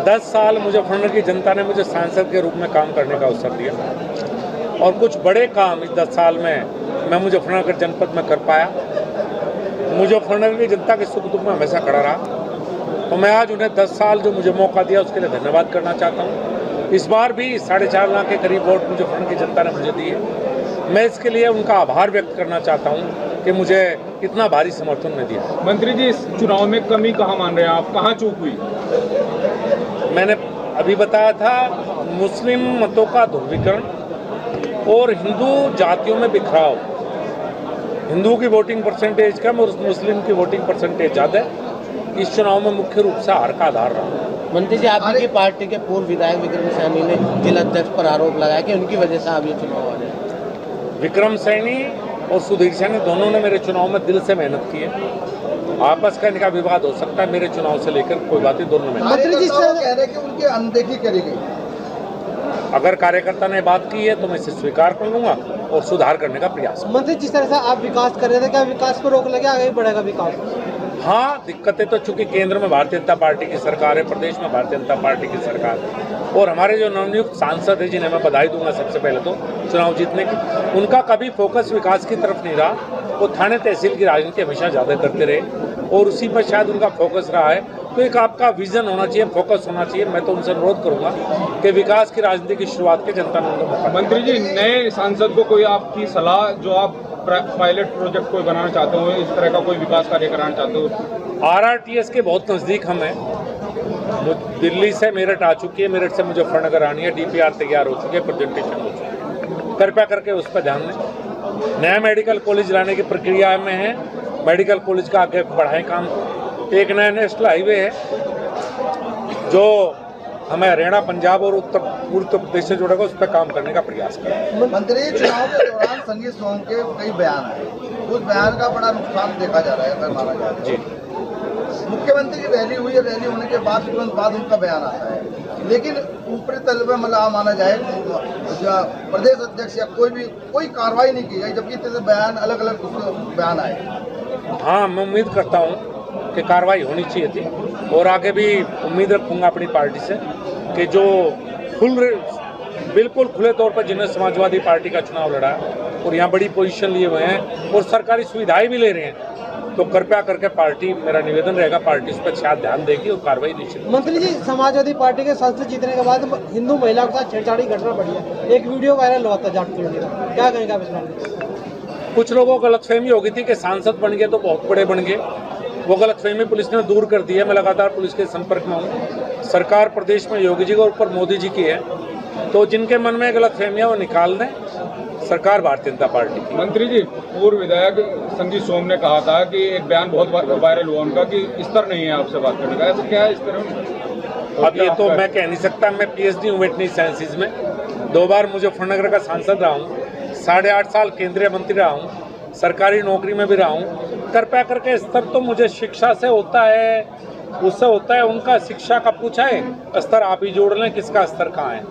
10 साल मुजफ्फरनगर की जनता ने मुझे सांसद के रूप में काम करने का अवसर दिया और कुछ बड़े काम इस 10 साल में मैं मुजफ्फरनगर जनपद में कर पाया। मुजफ्फरनगर की जनता के सुख दुख में हमेशा खड़ा रहा, तो मैं आज उन्हें 10 साल जो मुझे मौका दिया उसके लिए धन्यवाद करना चाहता हूँ। इस बार भी 4.5 लाख के करीब वोट मुजफ्फरनगर की जनता ने मुझे दिए। मैं इसके लिए उनका आभार व्यक्त करना चाहता हूँ कि मुझे इतना भारी समर्थन ने दिया। मंत्री जी, इस चुनाव में कमी कहाँ मान रहे हैं आप, कहाँ चूक हुई? मैंने अभी बताया था, मुस्लिम मतों का ध्रुवीकरण और हिंदू जातियों में बिखराव। हिंदू की वोटिंग परसेंटेज कम और मुस्लिम की वोटिंग परसेंटेज ज़्यादा इस चुनाव में मुख्य रूप से हार का आधार रहा। मंत्री जी, आपकी पार्टी के पूर्व विधायक विक्रम सैनी ने जिला अध्यक्ष पर आरोप लगाया कि उनकी वजह से आप ये चुनाव आ रहे हैं। विक्रम सैनी और सुधीर सैनी दोनों ने मेरे चुनाव में दिल से मेहनत की है। आपस का इनका विवाद हो सकता है, मेरे चुनाव से लेकर कोई बात नहीं, दोनों में। मंत्री जी कह रहे हैं कि उनकी अनदेखी करी गई। अगर कार्यकर्ता ने बात की है तो मैं इसे स्वीकार कर लूंगा और सुधार करने का प्रयास करूंगा। मंत्री, जिस तरह से आप विकास कर रहे थे, क्या विकास पर रोक लगे, आगे बढ़ेगा विकास? हाँ, दिक्कतें तो चूंकि केंद्र में भारतीय जनता पार्टी की सरकार है, प्रदेश में भारतीय जनता पार्टी की सरकार है और हमारे जो नवनियुक्त सांसद है जिन्हें मैं बधाई दूंगा सबसे पहले तो चुनाव जीतने की, उनका कभी फोकस विकास की तरफ नहीं रहा। वो थाने तहसील की राजनीति हमेशा ज़्यादा करते रहे और उसी पर शायद उनका फोकस रहा है। तो एक आपका विजन होना चाहिए, फोकस होना चाहिए। मैं तो उनसे अनुरोध करूंगा कि विकास की राजनीति की शुरुआत के जनता ने उनको मौका। मंत्री जी, नए सांसद को कोई आपकी सलाह, जो आप पायलट प्रोजेक्ट कोई बनाना चाहते हो, इस तरह का कोई विकास कार्य कराना चाहते हो? RRTS के बहुत नज़दीक हम हैं। दिल्ली से मेरठ आ चुकी है, मेरठ से मुजफ्फरनगर आनी है, DPR तैयार हो चुके हैं, प्रेजेंटेशन हो चुकी है। कृपया करके उस पर ध्यान दें। नया मेडिकल कॉलेज लाने की प्रक्रिया में है, मेडिकल कॉलेज का आगे बढ़ाएं काम। एक नया नेशनल हाईवे है जो हमें हरियाणा, पंजाब और उत्तर प्रदेश से जुड़ेगा, उस पर काम करने का प्रयास करें। मंत्री, चुनाव के दौरान संगीत सोम के कई बयान आए, उस बयान का बड़ा नुकसान देखा जा रहा है, अगर माना जाए जी। मुख्यमंत्री की रैली हुई है, रैली होने के बाद तुरंत बाद उनका बयान आता है, लेकिन ऊपरी तल में मतलब माना जाए प्रदेश अध्यक्ष या कोई कार्रवाई नहीं की गई, जबकि इतने बयान अलग अलग बयान आए। हाँ, मैं उम्मीद करता हूँ कि कार्रवाई होनी चाहिए थी और आगे भी उम्मीद रखूंगा अपनी पार्टी से कि जो बिल्कुल खुले तौर पर जिन्हें समाजवादी पार्टी का चुनाव लड़ा है और यहाँ बड़ी पोजीशन लिए हुए हैं और सरकारी सुविधाएं भी ले रहे हैं, तो कृपया करके पार्टी, मेरा निवेदन रहेगा, पार्टी इस पर शायद ध्यान देगी और कार्रवाई निश्चित। मंत्री जी, समाजवादी पार्टी के संसद जीतने के बाद हिंदू महिला के साथ छेड़छाड़ी घटना बढ़ी है, एक वीडियो वायरल हुआ था जाट कॉलोनी का, क्या कहेंगे आप इस बारे? कुछ लोगों को गलतफहमी हो गई थी कि सांसद बन गए तो बहुत बड़े बन गए। वो गलतफहमी पुलिस ने दूर कर दी है। मैं लगातार पुलिस के संपर्क में हूँ। सरकार प्रदेश में योगी जी के ऊपर मोदी जी की है, तो जिनके मन में गलतफहमियां वो निकाल दें। सरकार भारतीय जनता पार्टी की। मंत्री जी, पूर्व विधायक संजीव सोम ने कहा था कि एक बयान बहुत वायरल हुआ उनका कि स्तर नहीं है आपसे बात करने का, ऐसा क्या है इस तरह? अब ये तो मैं कह नहीं सकता। मैं PhD हूँ वेटनरी साइंसेज में, 2 बार मुजफ्फरनगर का सांसद रहा हूँ, 8.5 साल केंद्रीय मंत्री रहा हूँ, सरकारी नौकरी में भी रहा हूँ। कृपया करके स्तर तो मुझे शिक्षा से होता है, उससे होता है, उनका शिक्षा का पूछा है, स्तर आप ही जोड़ लें, किसका स्तर कहाँ है।